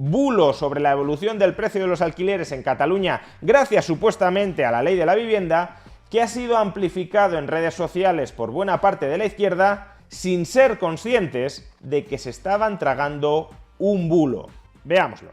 bulo sobre la evolución del precio de los alquileres en Cataluña gracias supuestamente a la ley de la vivienda, que ha sido amplificado en redes sociales por buena parte de la izquierda sin ser conscientes de que se estaban tragando un bulo. Veámoslo.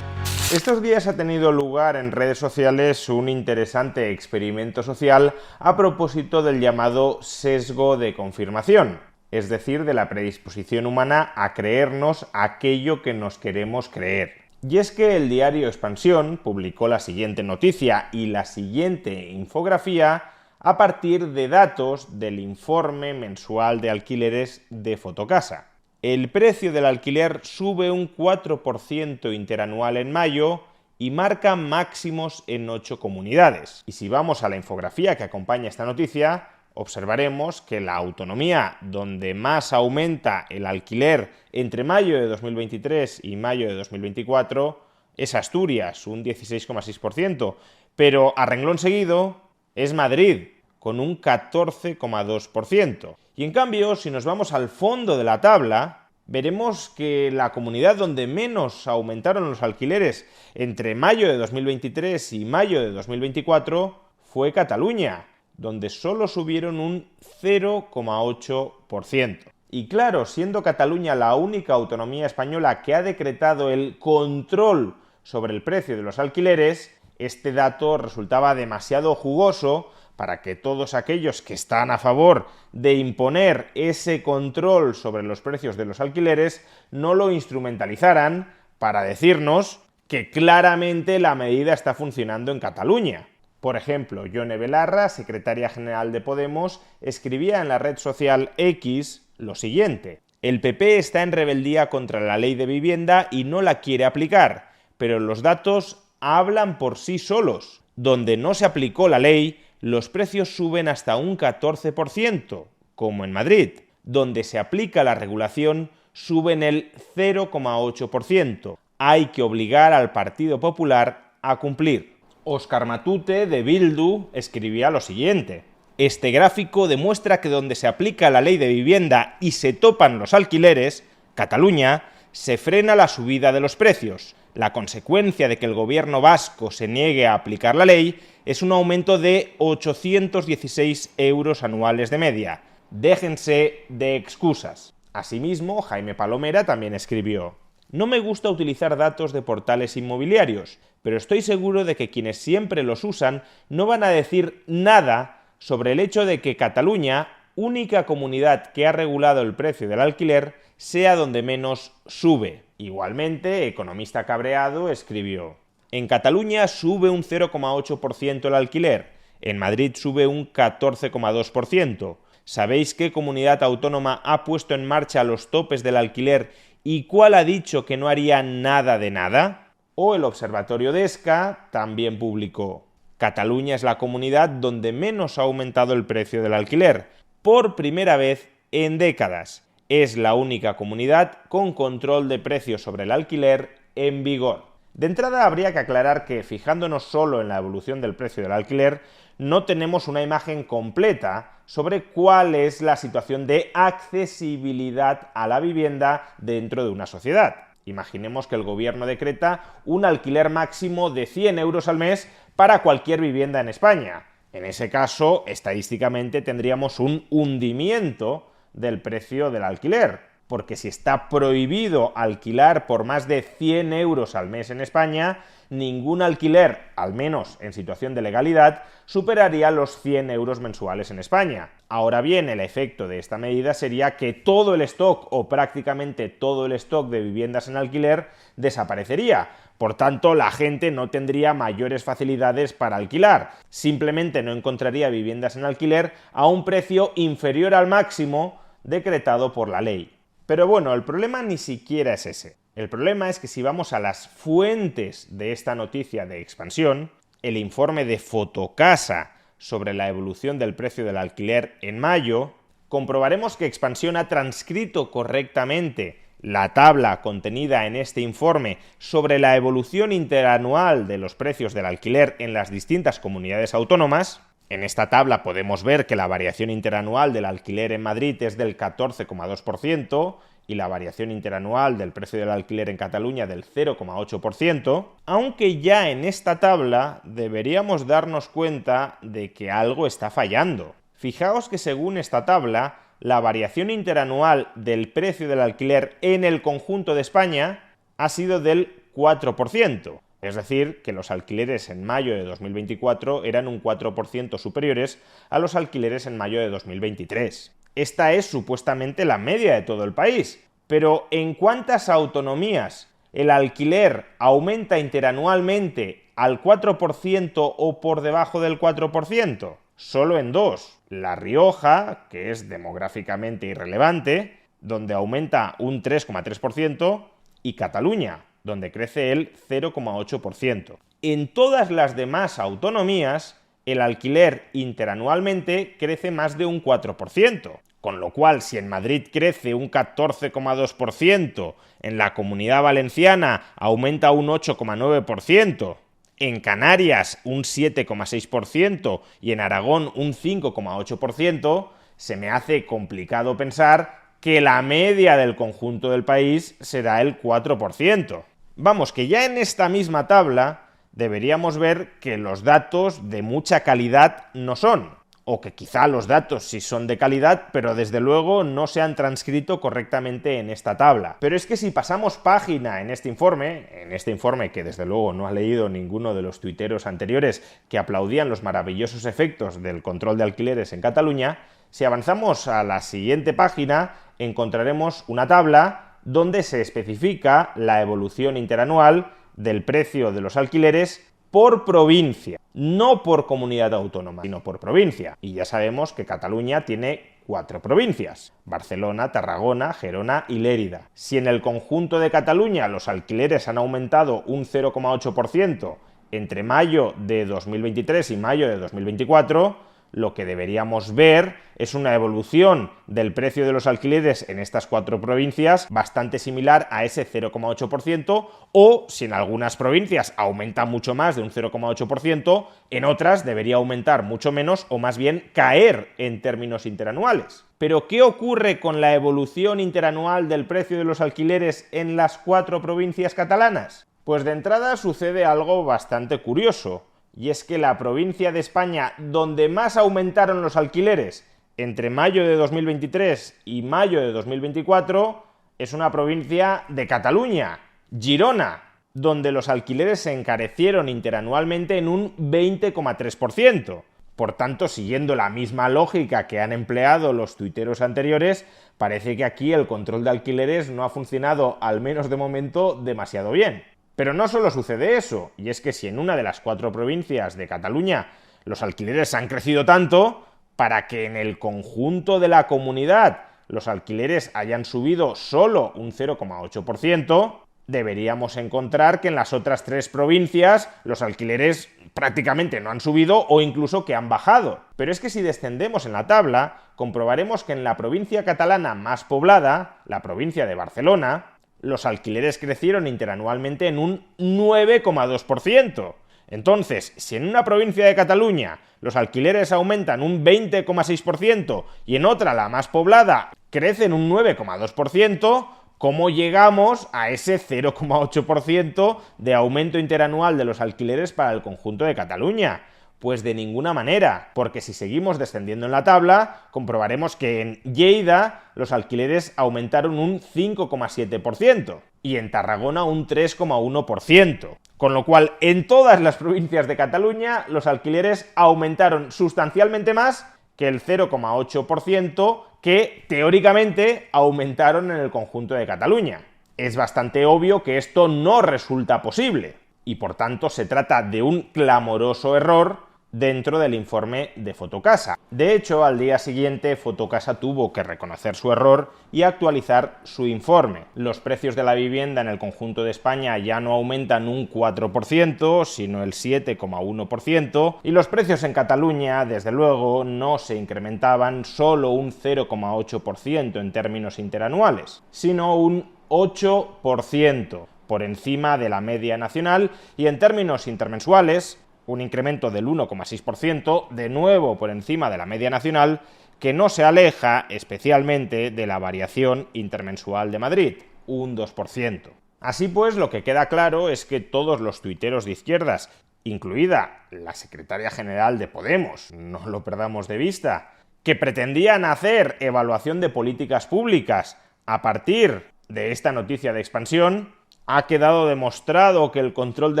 Estos días ha tenido lugar en redes sociales un interesante experimento social a propósito del llamado sesgo de confirmación, es decir, de la predisposición humana a creernos aquello que nos queremos creer. Y es que el diario Expansión publicó la siguiente noticia y la siguiente infografía a partir de datos del informe mensual de alquileres de Fotocasa. El precio del alquiler sube un 4% interanual en mayo y marca máximos en 8 comunidades. Y si vamos a la infografía que acompaña esta noticia, observaremos que la autonomía donde más aumenta el alquiler entre mayo de 2023 y mayo de 2024 es Asturias, un 16,6%, pero a renglón seguido es Madrid, con un 14,2%. Y en cambio, si nos vamos al fondo de la tabla, veremos que la comunidad donde menos aumentaron los alquileres entre mayo de 2023 y mayo de 2024 fue Cataluña, donde solo subieron un 0,8%. Y claro, siendo Cataluña la única autonomía española que ha decretado el control sobre el precio de los alquileres, este dato resultaba demasiado jugoso para que todos aquellos que están a favor de imponer ese control sobre los precios de los alquileres no lo instrumentalizaran para decirnos que claramente la medida está funcionando en Cataluña. Por ejemplo, Yone Belarra, secretaria general de Podemos, escribía en la red social X lo siguiente: el PP está en rebeldía contra la ley de vivienda y no la quiere aplicar, pero los datos hablan por sí solos. Donde no se aplicó la ley, los precios suben hasta un 14%, como en Madrid. Donde se aplica la regulación, suben el 0,8%. Hay que obligar al Partido Popular a cumplir. Óscar Matute, de Bildu, escribía lo siguiente: este gráfico demuestra que donde se aplica la ley de vivienda y se topan los alquileres, Cataluña, se frena la subida de los precios. La consecuencia de que el gobierno vasco se niegue a aplicar la ley es un aumento de 816 euros anuales de media. Déjense de excusas. Asimismo, Jaime Palomera también escribió: no me gusta utilizar datos de portales inmobiliarios, pero estoy seguro de que quienes siempre los usan no van a decir nada sobre el hecho de que Cataluña, única comunidad que ha regulado el precio del alquiler, sea donde menos sube. Igualmente, Economista Cabreado escribió: en Cataluña sube un 0,8% el alquiler, en Madrid sube un 14,2%. ¿Sabéis qué comunidad autónoma ha puesto en marcha los topes del alquiler y cuál ha dicho que no haría nada de nada? O el Observatorio de ESCA también publicó: Cataluña es la comunidad donde menos ha aumentado el precio del alquiler, por primera vez en décadas. Es la única comunidad con control de precios sobre el alquiler en vigor. De entrada habría que aclarar que, fijándonos solo en la evolución del precio del alquiler, no tenemos una imagen completa sobre cuál es la situación de accesibilidad a la vivienda dentro de una sociedad. Imaginemos que el gobierno decreta un alquiler máximo de 100 euros al mes para cualquier vivienda en España. En ese caso, estadísticamente tendríamos un hundimiento del precio del alquiler, porque si está prohibido alquilar por más de 100 euros al mes en España, ningún alquiler, al menos en situación de legalidad, superaría los 100 euros mensuales en España. Ahora bien, el efecto de esta medida sería que todo el stock, o prácticamente todo el stock de viviendas en alquiler, desaparecería. Por tanto, la gente no tendría mayores facilidades para alquilar. Simplemente no encontraría viviendas en alquiler a un precio inferior al máximo decretado por la ley. Pero bueno, el problema ni siquiera es ese. El problema es que si vamos a las fuentes de esta noticia de Expansión, el informe de Fotocasa sobre la evolución del precio del alquiler en mayo, comprobaremos que Expansión ha transcrito correctamente la tabla contenida en este informe sobre la evolución interanual de los precios del alquiler en las distintas comunidades autónomas. En esta tabla podemos ver que la variación interanual del alquiler en Madrid es del 14,2%, y la variación interanual del precio del alquiler en Cataluña del 0,8%, aunque ya en esta tabla deberíamos darnos cuenta de que algo está fallando. Fijaos que según esta tabla, la variación interanual del precio del alquiler en el conjunto de España ha sido del 4%. Es decir, que los alquileres en mayo de 2024 eran un 4% superiores a los alquileres en mayo de 2023. Esta es supuestamente la media de todo el país, pero ¿en cuántas autonomías el alquiler aumenta interanualmente al 4% o por debajo del 4%? Solo en dos: La Rioja, que es demográficamente irrelevante, donde aumenta un 3,3%, y Cataluña, donde crece el 0,8%. En todas las demás autonomías, el alquiler interanualmente crece más de un 4%, con lo cual si en Madrid crece un 14,2%, en la Comunidad Valenciana aumenta un 8,9%, en Canarias un 7,6% y en Aragón un 5,8%, se me hace complicado pensar que la media del conjunto del país será el 4%. Vamos, que ya en esta misma tabla deberíamos ver que los datos de mucha calidad no son, o que quizá los datos sí son de calidad, pero desde luego no se han transcrito correctamente en esta tabla. Pero es que si pasamos página en este informe que desde luego no ha leído ninguno de los tuiteros anteriores que aplaudían los maravillosos efectos del control de alquileres en Cataluña, si avanzamos a la siguiente página encontraremos una tabla donde se especifica la evolución interanual del precio de los alquileres por provincia, no por comunidad autónoma, sino por provincia. Y ya sabemos que Cataluña tiene 4 provincias: Barcelona, Tarragona, Gerona y Lérida. Si en el conjunto de Cataluña los alquileres han aumentado un 0,8% entre mayo de 2023 y mayo de 2024, lo que deberíamos ver es una evolución del precio de los alquileres en estas 4 provincias bastante similar a ese 0,8%, o si en algunas provincias aumenta mucho más de un 0,8%, en otras debería aumentar mucho menos o más bien caer en términos interanuales. Pero ¿qué ocurre con la evolución interanual del precio de los alquileres en las 4 provincias catalanas? Pues de entrada sucede algo bastante curioso. Y es que la provincia de España donde más aumentaron los alquileres entre mayo de 2023 y mayo de 2024 es una provincia de Cataluña, Girona, donde los alquileres se encarecieron interanualmente en un 20,3%. Por tanto, siguiendo la misma lógica que han empleado los tuiteros anteriores, parece que aquí el control de alquileres no ha funcionado, al menos de momento, demasiado bien. Pero no solo sucede eso, y es que si en una de las 4 provincias de Cataluña los alquileres han crecido tanto, para que en el conjunto de la comunidad los alquileres hayan subido solo un 0,8%, deberíamos encontrar que en las otras 3 provincias los alquileres prácticamente no han subido o incluso que han bajado. Pero es que si descendemos en la tabla, comprobaremos que en la provincia catalana más poblada, la provincia de Barcelona, los alquileres crecieron interanualmente en un 9,2%. Entonces, si en una provincia de Cataluña los alquileres aumentan un 20,6% y en otra, la más poblada, crecen un 9,2%, ¿cómo llegamos a ese 0,8% de aumento interanual de los alquileres para el conjunto de Cataluña? Pues de ninguna manera, porque si seguimos descendiendo en la tabla, comprobaremos que en Lleida los alquileres aumentaron un 5,7% y en Tarragona un 3,1%. Con lo cual, en todas las provincias de Cataluña, los alquileres aumentaron sustancialmente más que el 0,8% que teóricamente aumentaron en el conjunto de Cataluña. Es bastante obvio que esto no resulta posible y por tanto se trata de un clamoroso error dentro del informe de Fotocasa. De hecho, al día siguiente Fotocasa tuvo que reconocer su error y actualizar su informe. Los precios de la vivienda en el conjunto de España ya no aumentan un 4%, sino el 7,1%, y los precios en Cataluña, desde luego, no se incrementaban solo un 0,8% en términos interanuales, sino un 8% por encima de la media nacional, y en términos intermensuales un incremento del 1,6%, de nuevo por encima de la media nacional, que no se aleja especialmente de la variación intermensual de Madrid, un 2%. Así pues, lo que queda claro es que todos los tuiteros de izquierdas, incluida la secretaria general de Podemos, no lo perdamos de vista, que pretendían hacer evaluación de políticas públicas a partir de esta noticia de expansión, ha quedado demostrado que el control de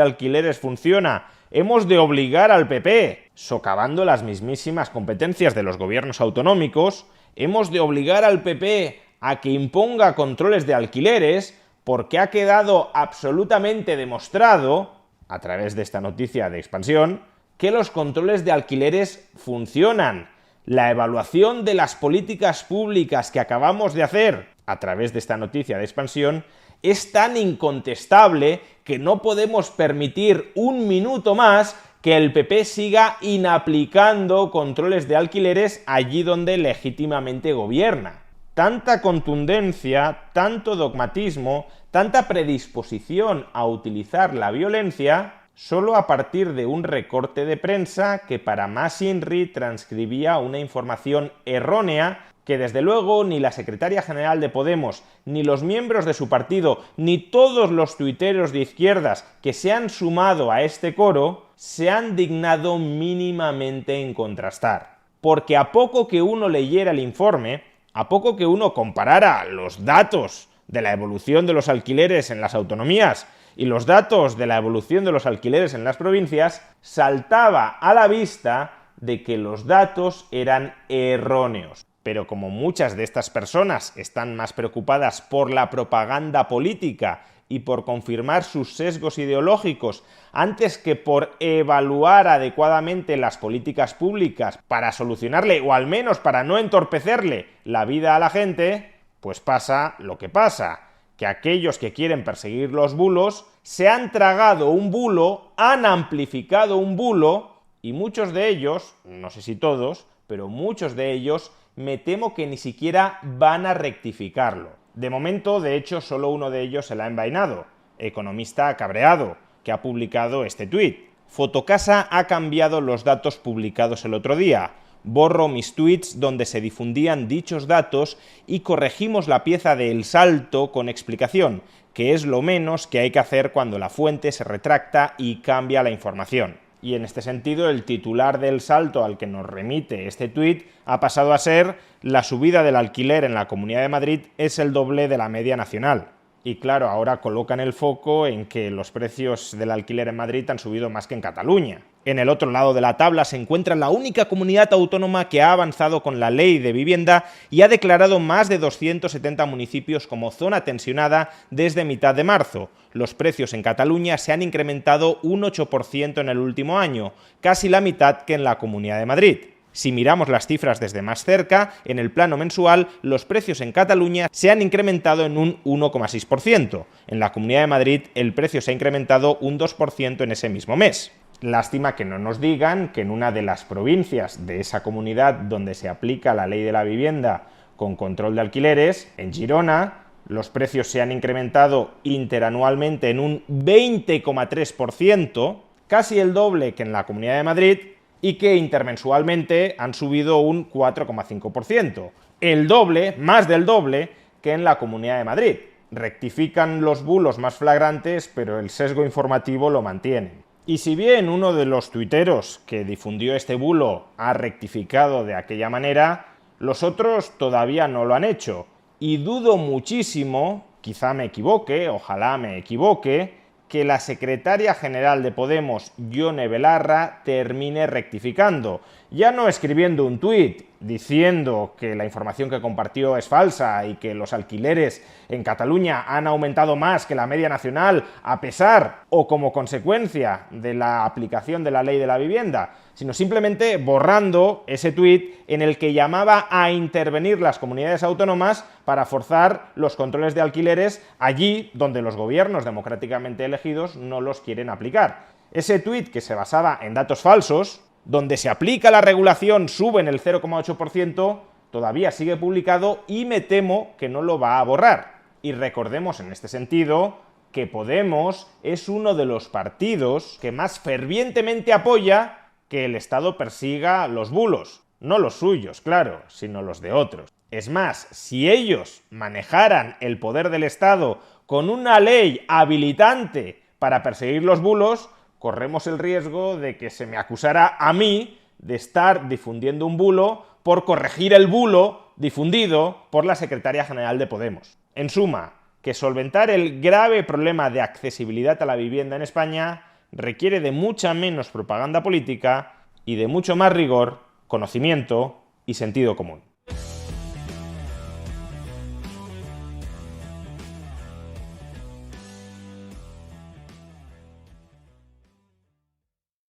alquileres funciona. Hemos de obligar al PP, socavando las mismísimas competencias de los gobiernos autonómicos, hemos de obligar al PP a que imponga controles de alquileres, porque ha quedado absolutamente demostrado, a través de esta noticia de expansión, que los controles de alquileres funcionan. La evaluación de las políticas públicas que acabamos de hacer a través de esta noticia de expansión es tan incontestable que no podemos permitir un minuto más que el PP siga inaplicando controles de alquileres allí donde legítimamente gobierna. Tanta contundencia, tanto dogmatismo, tanta predisposición a utilizar la violencia solo a partir de un recorte de prensa que para más INRI transcribía una información errónea que desde luego ni la secretaria general de Podemos, ni los miembros de su partido, ni todos los tuiteros de izquierdas que se han sumado a este coro se han dignado mínimamente en contrastar. Porque a poco que uno leyera el informe, a poco que uno comparara los datos de la evolución de los alquileres en las autonomías y los datos de la evolución de los alquileres en las provincias, saltaba a la vista de que los datos eran erróneos. Pero como muchas de estas personas están más preocupadas por la propaganda política y por confirmar sus sesgos ideológicos antes que por evaluar adecuadamente las políticas públicas para solucionarle o al menos para no entorpecerle la vida a la gente, pues pasa lo que pasa, que aquellos que quieren perseguir los bulos se han tragado un bulo, han amplificado un bulo y muchos de ellos, no sé si todos, pero muchos de ellos me temo que ni siquiera van a rectificarlo. De momento, de hecho, solo uno de ellos se la ha envainado, Economista Cabreado, que ha publicado este tuit. Fotocasa ha cambiado los datos publicados el otro día. Borro mis tweets donde se difundían dichos datos y corregimos la pieza de El Salto con explicación, que es lo menos que hay que hacer cuando la fuente se retracta y cambia la información. Y en este sentido, el titular del Salto al que nos remite este tuit ha pasado a ser: la subida del alquiler en la Comunidad de Madrid es el doble de la media nacional. Y claro, ahora colocan el foco en que los precios del alquiler en Madrid han subido más que en Cataluña. En el otro lado de la tabla se encuentra la única comunidad autónoma que ha avanzado con la ley de vivienda y ha declarado más de 270 municipios como zona tensionada desde mitad de marzo. Los precios en Cataluña se han incrementado un 8% en el último año, casi la mitad que en la Comunidad de Madrid. Si miramos las cifras desde más cerca, en el plano mensual, los precios en Cataluña se han incrementado en un 1,6%. En la Comunidad de Madrid, el precio se ha incrementado un 2% en ese mismo mes. Lástima que no nos digan que en una de las provincias de esa comunidad donde se aplica la ley de la vivienda con control de alquileres, en Girona, los precios se han incrementado interanualmente en un 20,3%, casi el doble que en la Comunidad de Madrid, y que intermensualmente han subido un 4,5%, el doble, más del doble, que en la Comunidad de Madrid. Rectifican los bulos más flagrantes, pero el sesgo informativo lo mantienen. Y si bien uno de los tuiteros que difundió este bulo ha rectificado de aquella manera, los otros todavía no lo han hecho. Y dudo muchísimo, quizá me equivoque, ojalá me equivoque, que la secretaria general de Podemos, Ione Belarra, termine rectificando. Ya no escribiendo un tuit diciendo que la información que compartió es falsa y que los alquileres en Cataluña han aumentado más que la media nacional a pesar o como consecuencia de la aplicación de la ley de la vivienda, sino simplemente borrando ese tuit en el que llamaba a intervenir las comunidades autónomas para forzar los controles de alquileres allí donde los gobiernos democráticamente elegidos no los quieren aplicar. Ese tuit, que se basaba en datos falsos, donde se aplica la regulación suben el 0,8%, todavía sigue publicado y me temo que no lo va a borrar. Y recordemos en este sentido que Podemos es uno de los partidos que más fervientemente apoya que el Estado persiga los bulos. no los suyos, claro, sino los de otros. Es más, si ellos manejaran el poder del Estado con una ley habilitante para perseguir los bulos, corremos el riesgo de que se me acusara a mí de estar difundiendo un bulo por corregir el bulo difundido por la secretaria general de Podemos. En suma, que solventar el grave problema de accesibilidad a la vivienda en España requiere de mucha menos propaganda política y de mucho más rigor, conocimiento y sentido común.